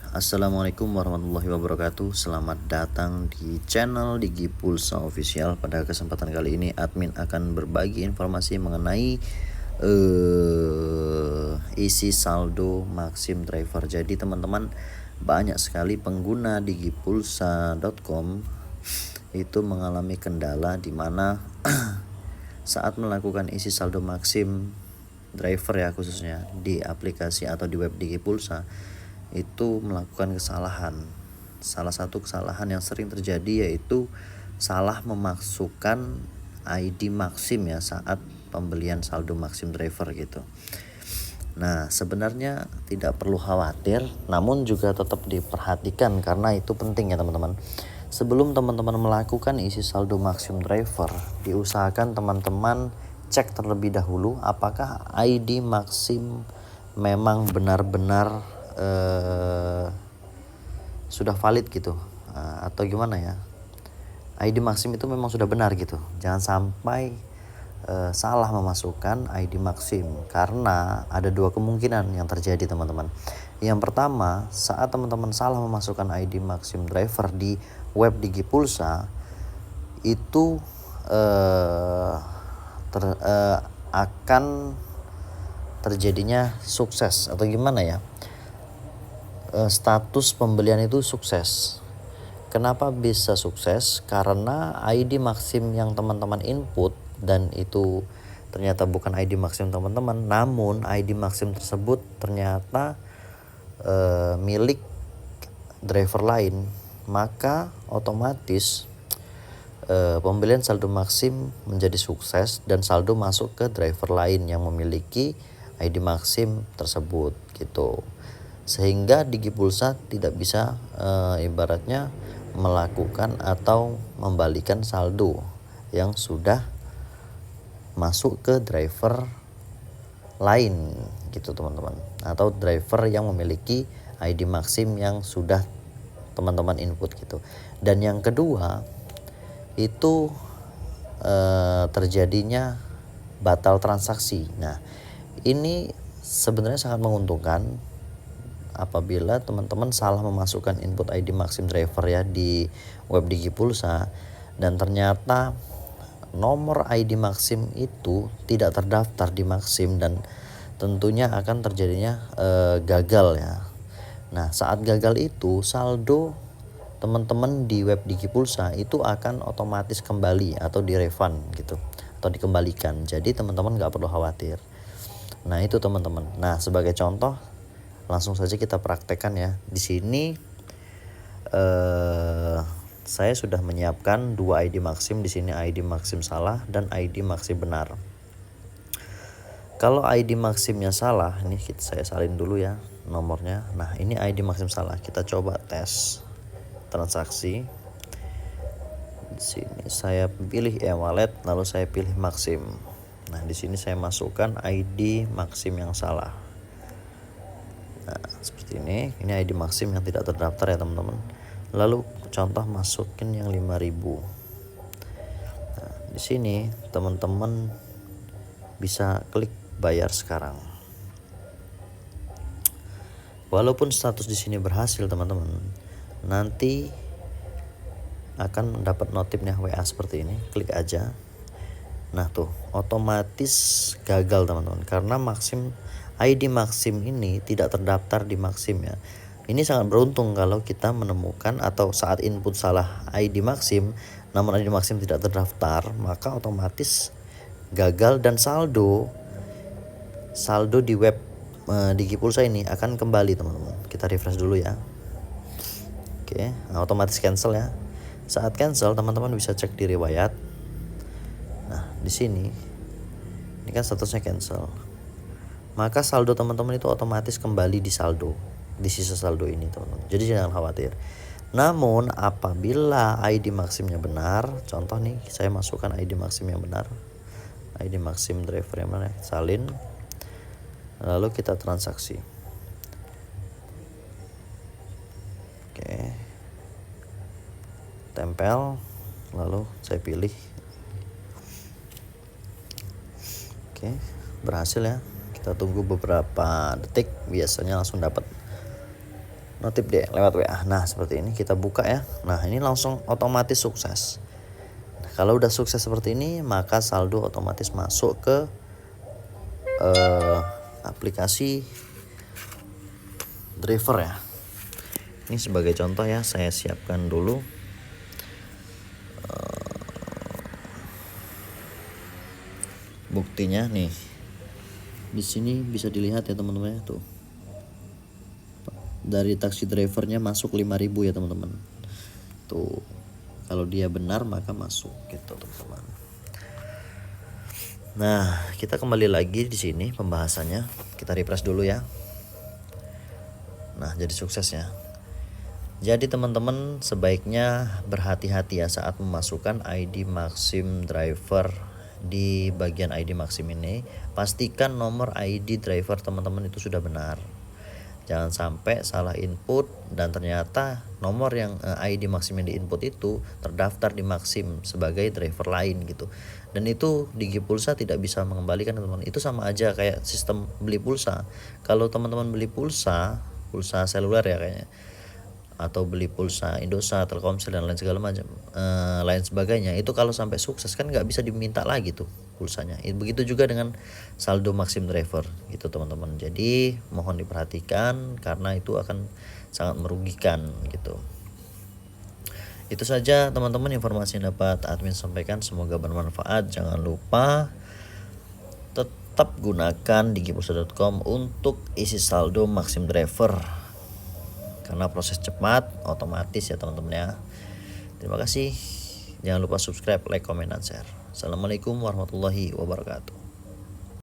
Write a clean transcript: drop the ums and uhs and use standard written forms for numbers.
Assalamualaikum warahmatullahi wabarakatuh. Selamat datang di channel Digi Pulsa Official. Pada kesempatan kali ini admin akan berbagi informasi mengenai isi saldo Maxim Driver. Jadi teman-teman, banyak sekali pengguna digipulsa.com itu mengalami kendala di mana saat melakukan isi saldo Maxim Driver ya, khususnya di aplikasi atau di web Digi Pulsa, itu melakukan kesalahan. Salah satu kesalahan yang sering terjadi yaitu salah memasukkan ID Maxim ya saat pembelian saldo Maxim Driver gitu. Nah, sebenarnya tidak perlu khawatir, namun juga tetap diperhatikan karena itu penting ya teman-teman. Sebelum teman-teman melakukan isi saldo Maxim Driver, diusahakan teman-teman cek terlebih dahulu apakah ID Maxim memang benar-benar sudah valid gitu, atau gimana ya, ID Maxim itu memang sudah benar gitu. Jangan sampai salah memasukkan ID Maxim, karena ada dua kemungkinan yang terjadi teman-teman. Yang pertama, saat teman-teman salah memasukkan ID Maxim Driver di web Digi Pulsa, itu akan terjadinya sukses atau gimana ya, status pembelian itu sukses. Kenapa bisa sukses? Karena ID Maxim yang teman-teman input dan itu ternyata bukan ID Maxim teman-teman, namun ID Maxim tersebut ternyata milik driver lain, maka otomatis pembelian saldo Maxim menjadi sukses dan saldo masuk ke driver lain yang memiliki ID Maxim tersebut gitu. Sehingga Digi Pulsa tidak bisa ibaratnya melakukan atau membalikan saldo yang sudah masuk ke driver lain gitu teman-teman, atau driver yang memiliki ID Maxim yang sudah teman-teman input gitu. Dan yang kedua itu terjadinya batal transaksi. Nah, ini sebenarnya sangat menguntungkan apabila teman-teman salah memasukkan input ID Maxim Driver ya di web Digi Pulsa, dan ternyata nomor ID Maxim itu tidak terdaftar di Maxim, dan tentunya akan terjadinya gagal ya. Nah, saat gagal itu saldo teman-teman di web Digi Pulsa itu akan otomatis kembali atau direfund gitu, atau dikembalikan. Jadi teman-teman nggak perlu khawatir. Nah, itu teman-teman. Nah, sebagai contoh, langsung saja kita praktekkan ya. Di sini saya sudah menyiapkan dua ID Maxim. Di sini ID Maxim salah dan ID Maxim benar. Kalau ID Maximnya salah, ini saya salin dulu ya nomornya. Nah, ini ID Maxim salah. Kita coba tes transaksi. Di sini saya pilih e-wallet, lalu saya pilih Maxim. Nah, di sini saya masukkan ID Maxim yang salah. Nah, seperti ini ID Maxim yang tidak terdaftar ya teman-teman. Lalu contoh masukin yang 5.000. Nah, di sini teman-teman bisa klik bayar sekarang. Walaupun status di sini berhasil teman-teman, nanti akan mendapat notifnya WA seperti ini. Klik aja. Nah, tuh otomatis gagal teman-teman, karena Maxim ID Maxim ini tidak terdaftar di Maxim ya. Ini sangat beruntung kalau kita menemukan atau saat input salah ID Maxim namun ID Maxim tidak terdaftar, maka otomatis gagal dan saldo di web Digi Pulsa ini akan kembali teman-teman. Kita refresh dulu ya. Oke, nah, otomatis cancel ya. Saat cancel teman-teman bisa cek di riwayat. Nah, di sini ini kan statusnya cancel, maka saldo teman-teman itu otomatis kembali di sisa saldo ini teman-teman. Jadi jangan khawatir. Namun apabila ID Maximnya benar, contoh nih saya masukkan ID Maxim yang benar, ID Maxim Driver yang mana, salin, lalu kita transaksi. Oke, tempel, lalu saya pilih. Oke, berhasil ya. Kita tunggu beberapa detik, biasanya langsung dapat notif deh lewat WA. Nah seperti ini kita buka ya. Nah ini langsung otomatis sukses. Nah, kalau udah sukses seperti ini maka saldo otomatis masuk ke aplikasi driver ya. Ini sebagai contoh ya, saya siapkan dulu buktinya nih. Di sini bisa dilihat ya teman-teman ya, tuh. Dari taksi drivernya masuk 5.000 ya teman-teman. Tuh. Kalau dia benar maka masuk gitu teman-teman. Nah, kita kembali lagi di sini pembahasannya. Kita refresh dulu ya. Nah, jadi sukses ya. Jadi teman-teman sebaiknya berhati-hati ya saat memasukkan ID Maxim driver. Di bagian ID Maxim ini pastikan nomor ID driver teman-teman itu sudah benar. Jangan sampai salah input dan ternyata nomor yang ID Maxim yang diinput itu terdaftar di Maxim sebagai driver lain gitu. Dan itu Digi Pulsa tidak bisa mengembalikan teman-teman. Itu sama aja kayak sistem beli pulsa. Kalau teman-teman beli pulsa seluler ya kayaknya, atau beli pulsa Indosat, Telkomsel dan lain segala macam lain sebagainya, itu kalau sampai sukses kan nggak bisa diminta lagi tuh pulsanya. Begitu juga dengan saldo Maxim driver gitu teman-teman. Jadi mohon diperhatikan karena itu akan sangat merugikan gitu. Itu saja teman-teman informasi yang dapat admin sampaikan, semoga bermanfaat. Jangan lupa tetap gunakan digipulsa.com untuk isi saldo Maxim driver karena proses cepat, otomatis ya teman-teman ya. Terima kasih. Jangan lupa subscribe, like, comment, dan share. Assalamualaikum warahmatullahi wabarakatuh.